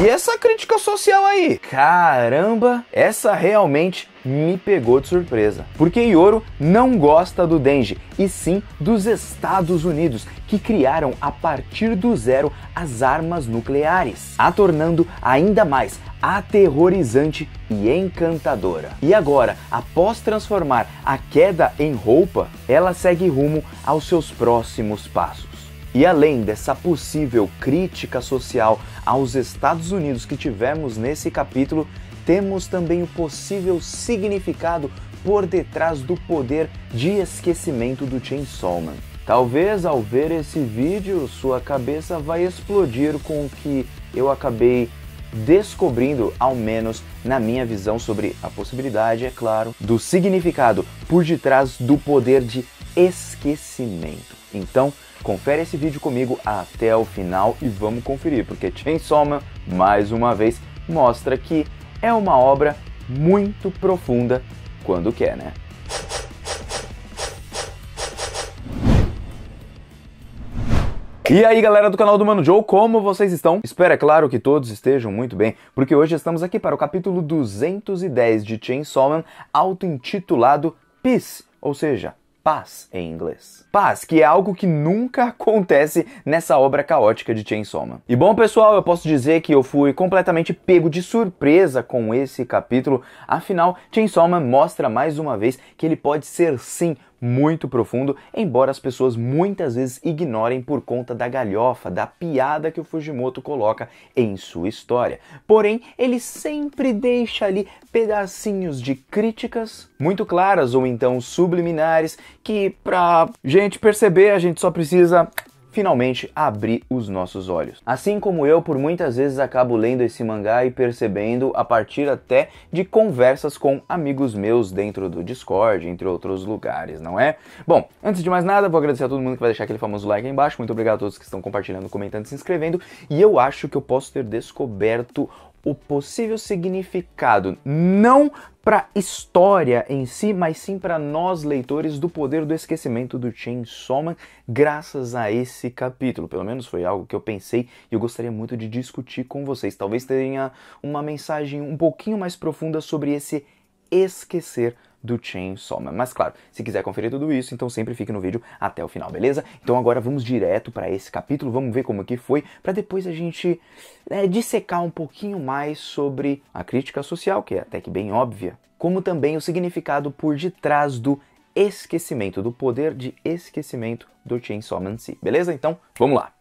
E essa crítica social aí? Caramba, essa realmente me pegou de surpresa. Porque Yoro não gosta do Denji, e sim dos Estados Unidos, que criaram a partir do zero as armas nucleares, a tornando ainda mais aterrorizante e encantadora. E agora, após transformar a queda em roupa, ela segue rumo aos seus próximos passos. E além dessa possível crítica social aos Estados Unidos que tivemos nesse capítulo, temos também o possível significado por detrás do poder de esquecimento do Chainsaw Man. Talvez ao ver esse vídeo, sua cabeça vai explodir com o que eu acabei descobrindo, ao menos na minha visão sobre a possibilidade, é claro, do significado por detrás do poder de esquecimento. Então, confere esse vídeo comigo até o final e vamos conferir, porque Chainsaw Man, mais uma vez, mostra que é uma obra muito profunda quando quer, né? E aí galera do canal do Mano Joe, como vocês estão? Espero, é claro, que todos estejam muito bem, porque hoje estamos aqui para o capítulo 210 de Chainsaw Man, auto-intitulado Peace, ou seja, paz em inglês. Paz, que é algo que nunca acontece nessa obra caótica de Chainsaw Man. E bom pessoal, eu posso dizer que eu fui completamente pego de surpresa com esse capítulo, afinal Chainsaw Man mostra mais uma vez que ele pode ser sim muito profundo, embora as pessoas muitas vezes ignorem por conta da galhofa, da piada que o Fujimoto coloca em sua história. Porém, ele sempre deixa ali pedacinhos de críticas muito claras ou então subliminares que pra gente perceber a gente só precisa finalmente abrir os nossos olhos. Assim como eu, por muitas vezes acabo lendo esse mangá e percebendo a partir até de conversas com amigos meus dentro do Discord, entre outros lugares, não é? Bom, antes de mais nada, vou agradecer a todo mundo que vai deixar aquele famoso like aí embaixo, muito obrigado a todos que estão compartilhando, comentando, se inscrevendo, e eu acho que eu posso ter descoberto o possível significado, não para a história em si, mas sim para nós leitores, do poder do esquecimento do Chainsaw Man, graças a esse capítulo. Pelo menos foi algo que eu pensei e eu gostaria muito de discutir com vocês. Talvez tenha uma mensagem um pouquinho mais profunda sobre esse esquecer do Chainsaw Man. Mas claro, se quiser conferir tudo isso, então sempre fique no vídeo até o final, beleza? Então agora vamos direto para esse capítulo, vamos ver como que foi, para depois a gente dissecar um pouquinho mais sobre a crítica social, que é até que bem óbvia, como também o significado por detrás do esquecimento, do poder de esquecimento do Chainsaw Man em si, beleza? Então, vamos lá!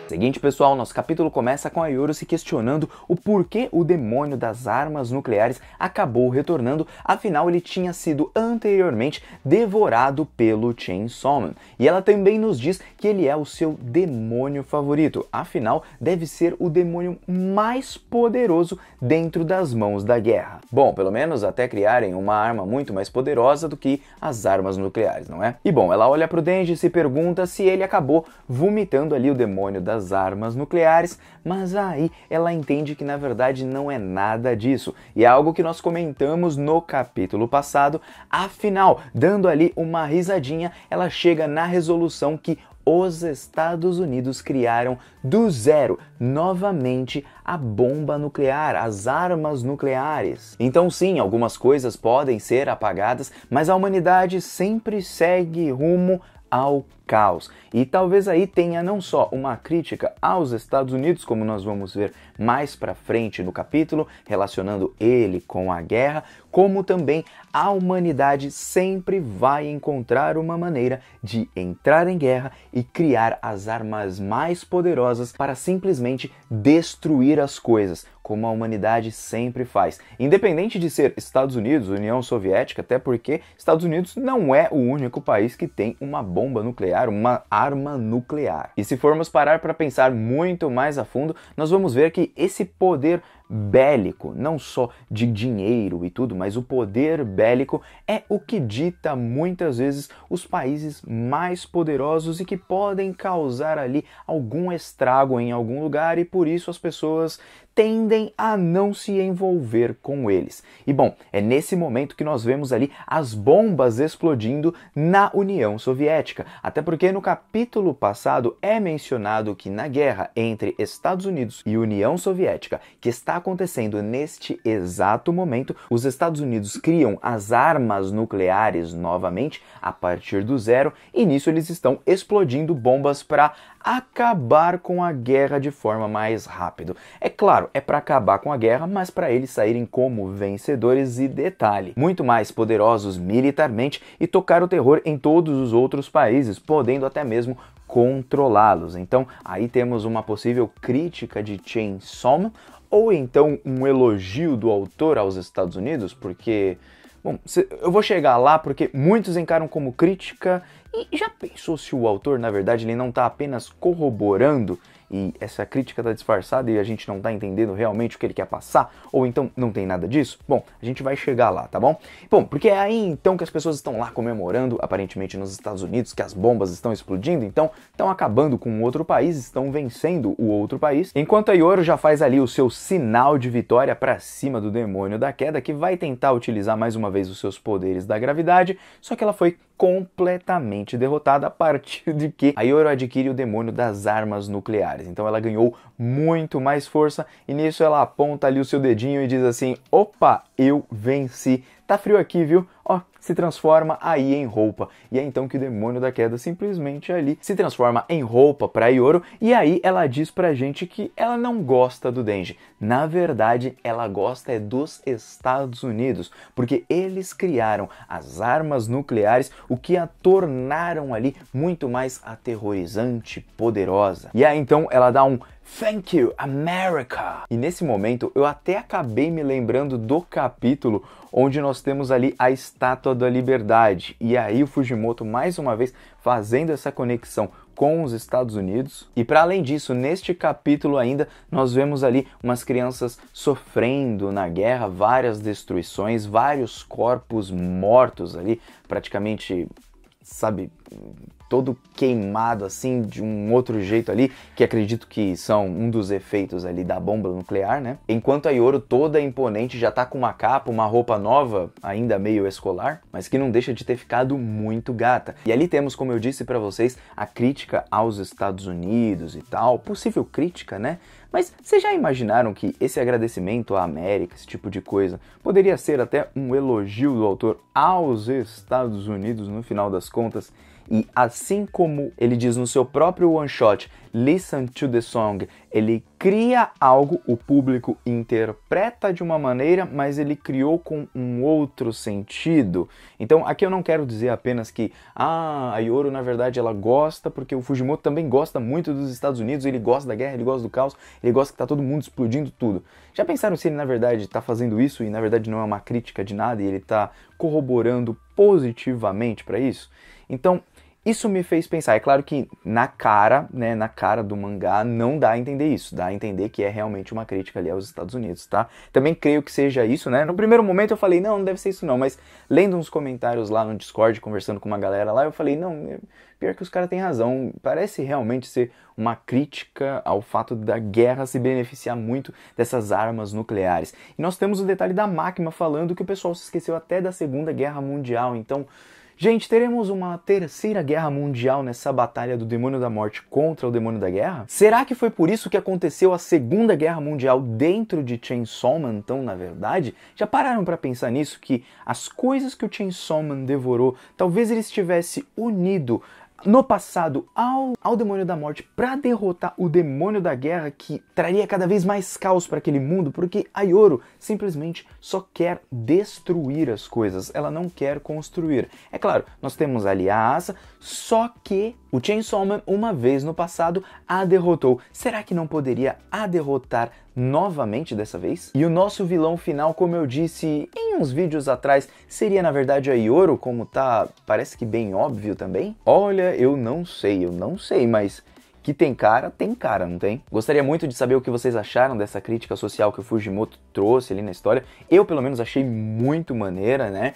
Seguinte pessoal, nosso capítulo começa com a Yoro se questionando o porquê o demônio das armas nucleares acabou retornando, afinal ele tinha sido anteriormente devorado pelo Chainsaw Man. E ela também nos diz que ele é o seu demônio favorito, afinal deve ser o demônio mais poderoso dentro das mãos da guerra. Bom, pelo menos até criarem uma arma muito mais poderosa do que as armas nucleares, não é? E bom, ela olha pro Denji e se pergunta se ele acabou vomitando ali o demônio das armas nucleares, mas aí ela entende que na verdade não é nada disso, e é algo que nós comentamos no capítulo passado. Afinal, dando ali uma risadinha, ela chega na resolução que os Estados Unidos criaram do zero, novamente, a bomba nuclear, as armas nucleares. Então sim, algumas coisas podem ser apagadas, mas a humanidade sempre segue rumo ao caos. E talvez aí tenha não só uma crítica aos Estados Unidos, como nós vamos ver mais pra frente no capítulo, relacionando ele com a guerra, como também a humanidade sempre vai encontrar uma maneira de entrar em guerra e criar as armas mais poderosas para simplesmente destruir as coisas, como a humanidade sempre faz. Independente de ser Estados Unidos, União Soviética, até porque Estados Unidos não é o único país que tem uma bomba nuclear, uma arma nuclear. E se formos parar para pensar muito mais a fundo, nós vamos ver que esse poder bélico, não só de dinheiro e tudo, mas o poder bélico é o que dita muitas vezes os países mais poderosos e que podem causar ali algum estrago em algum lugar, e por isso as pessoas tendem a não se envolver com eles. E bom, é nesse momento que nós vemos ali as bombas explodindo na União Soviética, até porque no capítulo passado é mencionado que na guerra entre Estados Unidos e União Soviética, que está acontecendo neste exato momento, os Estados Unidos criam as armas nucleares novamente a partir do zero, e nisso eles estão explodindo bombas para acabar com a guerra de forma mais rápida. É claro, é para acabar com a guerra, mas para eles saírem como vencedores e, detalhe, muito mais poderosos militarmente e tocar o terror em todos os outros países, podendo até mesmo controlá-los. Então, aí temos uma possível crítica de Chainsaw Man, ou então um elogio do autor aos Estados Unidos, porque... Bom, eu vou chegar lá porque muitos encaram como crítica, e já pensou se o autor, na verdade, ele não está apenas corroborando e essa crítica está disfarçada e a gente não está entendendo realmente o que ele quer passar? Ou então não tem nada disso? Bom, a gente vai chegar lá, tá bom? Bom, porque é aí então que as pessoas estão lá comemorando, aparentemente nos Estados Unidos, que as bombas estão explodindo, então estão acabando com o outro país, estão vencendo o outro país, enquanto a Yoro já faz ali o seu sinal de vitória para cima do demônio da queda, que vai tentar utilizar mais uma vez os seus poderes da gravidade, só que ela foi completamente derrotada a partir de que a Yoro adquire o demônio das armas nucleares. Então ela ganhou muito mais força e nisso ela aponta ali o seu dedinho e diz assim: opa, eu venci. Tá frio aqui, viu? Ó, se transforma aí em roupa. E é então que o demônio da queda simplesmente ali se transforma em roupa para Yoro, e aí ela diz pra gente que ela não gosta do Denji. Na verdade, ela gosta é dos Estados Unidos, porque eles criaram as armas nucleares, o que a tornaram ali muito mais aterrorizante, poderosa. E aí então ela dá um "Thank you, America!" E nesse momento eu até acabei me lembrando do capítulo onde nós temos ali a Estátua da Liberdade. E aí o Fujimoto mais uma vez fazendo essa conexão com os Estados Unidos. E para além disso, neste capítulo ainda nós vemos ali umas crianças sofrendo na guerra, várias destruições, vários corpos mortos ali, praticamente, sabe, todo queimado assim, de um outro jeito ali, que acredito que são um dos efeitos ali da bomba nuclear, né? Enquanto a Yoro, toda imponente, já tá com uma capa, uma roupa nova, ainda meio escolar, mas que não deixa de ter ficado muito gata. E ali temos, como eu disse pra vocês, a crítica aos Estados Unidos e tal, possível crítica, né? Mas vocês já imaginaram que esse agradecimento à América, esse tipo de coisa, poderia ser até um elogio do autor aos Estados Unidos no final das contas? E assim como ele diz no seu próprio one-shot, Listen to the Song, ele cria algo, o público interpreta de uma maneira, mas ele criou com um outro sentido. Então aqui eu não quero dizer apenas que a Yoro na verdade ela gosta, porque o Fujimoto também gosta muito dos Estados Unidos, ele gosta da guerra, ele gosta do caos, ele gosta que tá todo mundo explodindo tudo. Já pensaram se ele na verdade tá fazendo isso e na verdade não é uma crítica de nada e ele tá corroborando positivamente para isso? Então isso me fez pensar, é claro que na cara, né, na cara do mangá não dá a entender isso, dá a entender que é realmente uma crítica ali aos Estados Unidos, tá? Também creio que seja isso, né? No primeiro momento eu falei, não deve ser isso não, mas lendo uns comentários lá no Discord, conversando com uma galera lá, eu falei, não, pior que os caras têm razão, parece realmente ser uma crítica ao fato da guerra se beneficiar muito dessas armas nucleares. E nós temos o detalhe da Máquina falando que o pessoal se esqueceu até da Segunda Guerra Mundial, então... Gente, teremos uma terceira guerra mundial nessa batalha do Demônio da Morte contra o Demônio da Guerra? Será que foi por isso que aconteceu a Segunda Guerra Mundial dentro de Chainsaw Man, então, na verdade? Já pararam para pensar nisso? Que as coisas que o Chainsaw Man devorou, talvez ele estivesse unido no passado ao Demônio da Morte para derrotar o Demônio da Guerra, que traria cada vez mais caos para aquele mundo, porque a Yoro simplesmente só quer destruir as coisas, ela não quer construir. É claro, nós temos ali a Asa, só que o Chainsaw Man, uma vez no passado, a derrotou. Será que não poderia a derrotar novamente dessa vez? E o nosso vilão final, como eu disse em uns vídeos atrás, seria na verdade a Yoro, como tá, parece que bem óbvio também? Olha, eu não sei, mas que tem cara, não tem? Gostaria muito de saber o que vocês acharam dessa crítica social que o Fujimoto trouxe ali na história. Eu, pelo menos, achei muito maneira, né?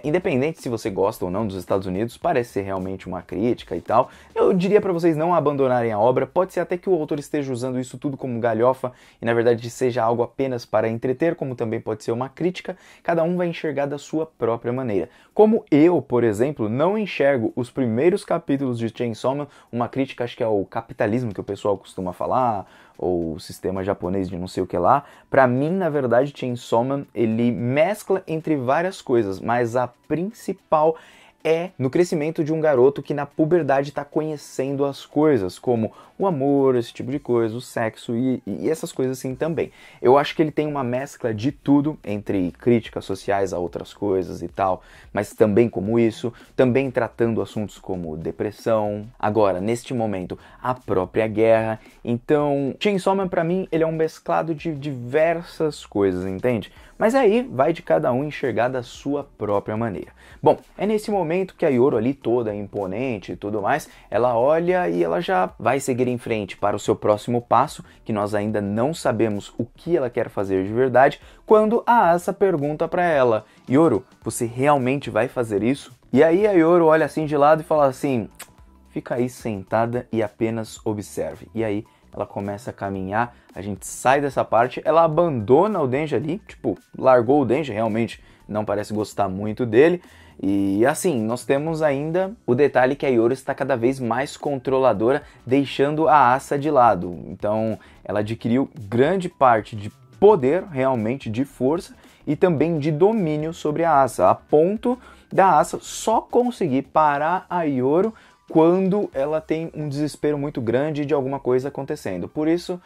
Independente se você gosta ou não dos Estados Unidos, parece ser realmente uma crítica e tal. Eu diria para vocês não abandonarem a obra. Pode ser até que o autor esteja usando isso tudo como galhofa e, na verdade, seja algo apenas para entreter, como também pode ser uma crítica. Cada um vai enxergar da sua própria maneira. Como eu, por exemplo, não enxergo os primeiros capítulos de Chainsaw Man, uma crítica, acho que é o capitalismo que o pessoal costuma falar, ou o sistema japonês de não sei o que lá. Pra mim, na verdade, Chainsaw Man, ele mescla entre várias coisas, mas a principal é no crescimento de um garoto que na puberdade está conhecendo as coisas, como o amor, esse tipo de coisa, o sexo e essas coisas assim também. Eu acho que ele tem uma mescla de tudo, entre críticas sociais a outras coisas e tal, mas também como isso, também tratando assuntos como depressão, agora, neste momento, a própria guerra. Então, Chainsaw Man pra mim, ele é um mesclado de diversas coisas, entende? Mas aí vai de cada um enxergar da sua própria maneira. Bom, é nesse momento que a Yoro ali, toda imponente e tudo mais, ela olha e ela já vai seguir em frente para o seu próximo passo, que nós ainda não sabemos o que ela quer fazer de verdade, quando a Asa pergunta para ela: Yoro, você realmente vai fazer isso? E aí a Yoro olha assim de lado e fala assim: fica aí sentada e apenas observe. E aí ela começa a caminhar, a gente sai dessa parte, ela abandona o Denji ali, tipo, largou o Denji, realmente não parece gostar muito dele. E assim, nós temos ainda o detalhe que a Yoro está cada vez mais controladora, deixando a Asa de lado. Então, ela adquiriu grande parte de poder, realmente de força, e também de domínio sobre a Asa, a ponto da Asa só conseguir parar a Yoro quando ela tem um desespero muito grande de alguma coisa acontecendo. Por isso,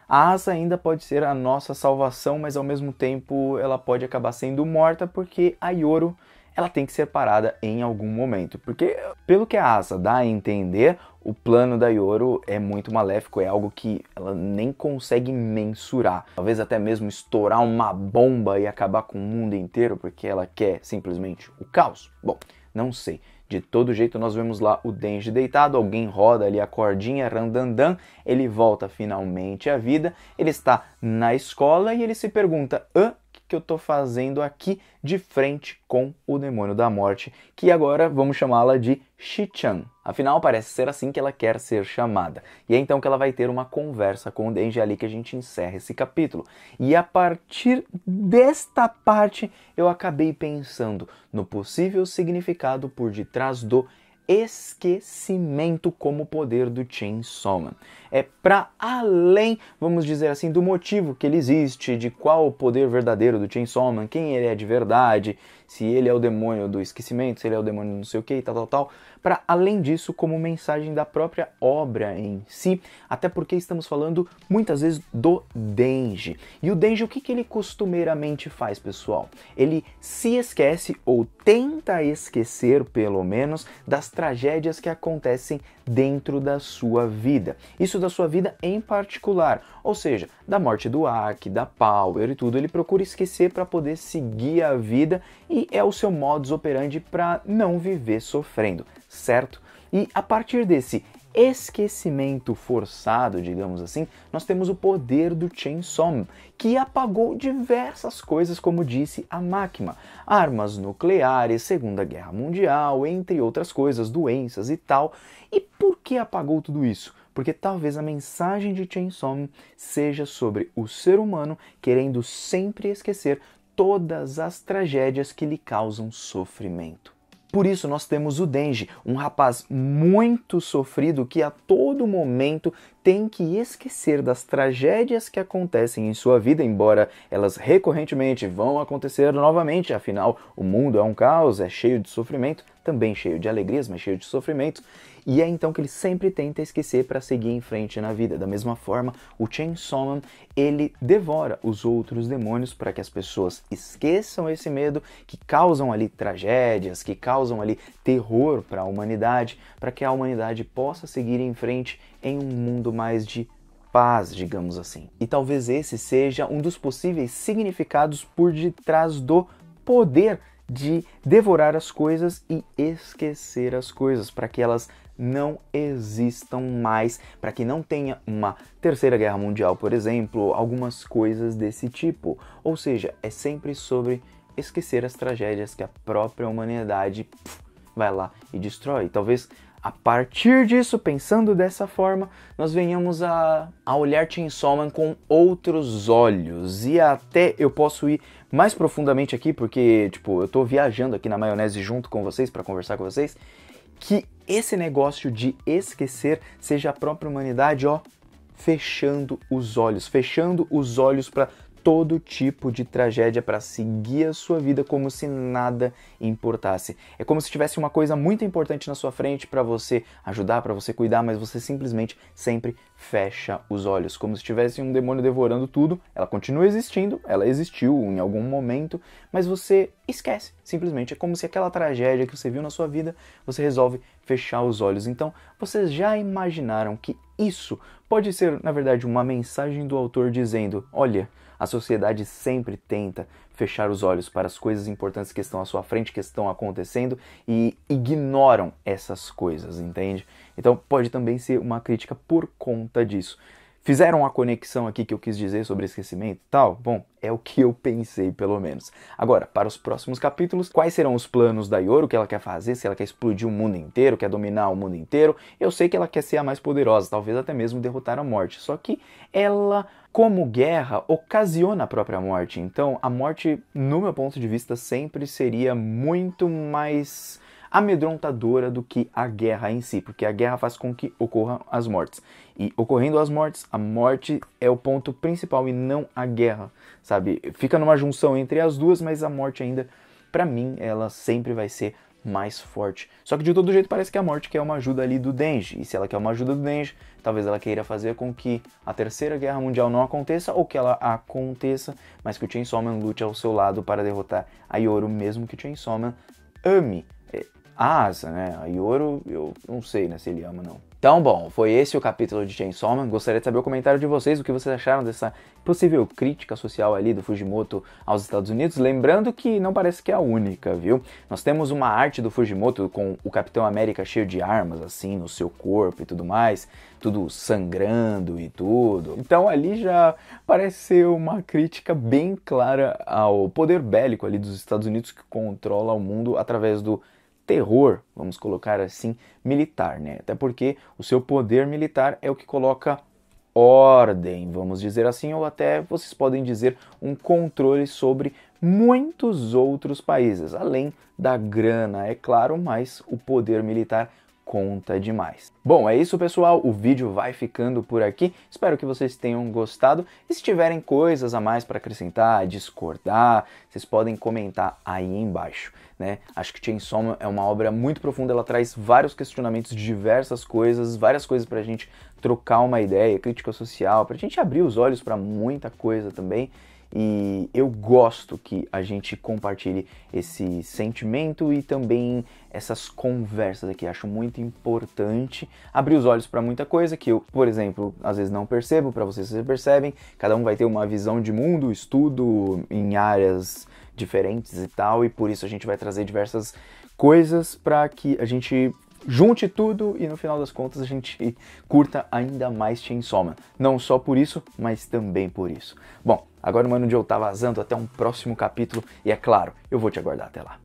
a Asa ainda pode ser a nossa salvação, mas ao mesmo tempo ela pode acabar sendo morta, porque a Yoro ela tem que ser parada em algum momento. Porque, pelo que a Asa dá a entender, o plano da Yoro é muito maléfico, é algo que ela nem consegue mensurar. Talvez até mesmo estourar uma bomba e acabar com o mundo inteiro, porque ela quer simplesmente o caos. Bom, não sei. De todo jeito, nós vemos lá o Denji deitado, alguém roda ali a cordinha, randandan, ele volta finalmente à vida, ele está na escola e ele se pergunta: o que eu estou fazendo aqui de frente com o demônio da morte, que agora vamos chamá-la de Shi-chan. Afinal, parece ser assim que ela quer ser chamada. E é então que ela vai ter uma conversa com o Denji, ali que a gente encerra esse capítulo. E a partir desta parte, eu acabei pensando no possível significado por detrás do esquecimento como poder do Chainsaw Man. É para além, vamos dizer assim, do motivo que ele existe, de qual o poder verdadeiro do Chainsaw Man, quem ele é de verdade, se ele é o demônio do esquecimento, se ele é o demônio não sei o que e tal. Para além disso, como mensagem da própria obra em si, até porque estamos falando muitas vezes do Denji. E o Denji, o que ele costumeiramente faz, pessoal? Ele se esquece, ou tenta esquecer pelo menos, das tragédias que acontecem dentro da sua vida. Isso da sua vida em particular, ou seja, da morte do Aki, da Power e tudo, ele procura esquecer para poder seguir a vida e é o seu modus operandi para não viver sofrendo, certo? E a partir desse esquecimento forçado, digamos assim, nós temos o poder do Chainsaw Man, que apagou diversas coisas, como disse a Makima, armas nucleares, Segunda Guerra Mundial, entre outras coisas, doenças e tal. E por que apagou tudo isso? Porque talvez a mensagem de Chainsaw Man seja sobre o ser humano querendo sempre esquecer todas as tragédias que lhe causam sofrimento. Por isso nós temos o Denji, um rapaz muito sofrido que a todo momento tem que esquecer das tragédias que acontecem em sua vida, embora elas recorrentemente vão acontecer novamente, afinal o mundo é um caos, é cheio de sofrimento, também cheio de alegrias, mas cheio de sofrimento. E é então que ele sempre tenta esquecer para seguir em frente na vida. Da mesma forma, o Chainsaw Man, ele devora os outros demônios para que as pessoas esqueçam esse medo, que causam ali tragédias, que causam ali terror para a humanidade, para que a humanidade possa seguir em frente em um mundo mais de paz, digamos assim. E talvez esse seja um dos possíveis significados por detrás do poder de devorar as coisas e esquecer as coisas, para que elas não existam mais, para que não tenha uma terceira guerra mundial, por exemplo, algumas coisas desse tipo. Ou seja, é sempre sobre esquecer as tragédias que a própria humanidade vai lá e destrói. Talvez a partir disso, pensando dessa forma, nós venhamos a olhar Chainsaw Man com outros olhos. E até eu posso ir mais profundamente aqui, porque eu tô viajando aqui na maionese junto com vocês para conversar com vocês, que esse negócio de esquecer seja a própria humanidade, fechando os olhos para todo tipo de tragédia, para seguir a sua vida como se nada importasse. É como se tivesse uma coisa muito importante na sua frente para você ajudar, para você cuidar, mas você simplesmente sempre fecha os olhos, como se tivesse um demônio devorando tudo. Ela continua existindo, ela existiu em algum momento, mas você esquece, simplesmente. É como se aquela tragédia que você viu na sua vida, você resolve fechar os olhos. Então, vocês já imaginaram que isso pode ser, na verdade, uma mensagem do autor dizendo: olha, a sociedade sempre tenta fechar os olhos para as coisas importantes que estão à sua frente, que estão acontecendo, e ignoram essas coisas, entende? Então pode também ser uma crítica por conta disso. Fizeram a conexão aqui que eu quis dizer sobre esquecimento e tal? Bom, é o que eu pensei, pelo menos. Agora, para os próximos capítulos, quais serão os planos da Yoru, o que ela quer fazer, se ela quer explodir o mundo inteiro, quer dominar o mundo inteiro? Eu sei que ela quer ser a mais poderosa, talvez até mesmo derrotar a morte, só que ela, como guerra, ocasiona a própria morte. Então, a morte, no meu ponto de vista, sempre seria muito mais amedrontadora do que a guerra em si, porque a guerra faz com que ocorram as mortes. E ocorrendo as mortes, a morte é o ponto principal e não a guerra, sabe? Fica numa junção entre as duas, mas a morte ainda, pra mim, ela sempre vai ser mais forte. Só que de todo jeito parece que a morte quer uma ajuda ali do Denji, e se ela quer uma ajuda do Denji, talvez ela queira fazer com que a terceira guerra mundial não aconteça, ou que ela aconteça, mas que o Chainsaw Man lute ao seu lado para derrotar a Yoru, mesmo que o Chainsaw Man ame a Asa, né? A Yoru, eu não sei, né, se ele ama, não. Então, bom, foi esse o capítulo de Chainsaw Man. Gostaria de saber o comentário de vocês, o que vocês acharam dessa possível crítica social ali do Fujimoto aos Estados Unidos. Lembrando que não parece que é a única, viu? Nós temos uma arte do Fujimoto com o Capitão América cheio de armas, assim, no seu corpo e tudo mais, tudo sangrando e tudo. Então ali já parece ser uma crítica bem clara ao poder bélico ali dos Estados Unidos, que controla o mundo através do terror, vamos colocar assim, militar, né? Até porque o seu poder militar é o que coloca ordem, vamos dizer assim, ou até vocês podem dizer um controle sobre muitos outros países, além da grana, é claro, mas o poder militar conta demais. Bom, é isso, pessoal, o vídeo vai ficando por aqui, espero que vocês tenham gostado, e se tiverem coisas a mais para acrescentar, discordar, vocês podem comentar aí embaixo, né? Acho que Chainsaw Man é uma obra muito profunda, ela traz vários questionamentos de diversas coisas, várias coisas pra gente trocar uma ideia, crítica social, pra gente abrir os olhos pra muita coisa também. E eu gosto que a gente compartilhe esse sentimento e também essas conversas aqui. Acho muito importante abrir os olhos para muita coisa que eu, por exemplo, às vezes não percebo, para vocês percebem. Cada um vai ter uma visão de mundo, estudo em áreas diferentes e tal, e por isso a gente vai trazer diversas coisas para que a gente junte tudo e no final das contas a gente curta ainda mais Chainsaw Man. Não só por isso, mas também por isso. Bom, agora o Mano Joe tá vazando, até um próximo capítulo e é claro, eu vou te aguardar até lá.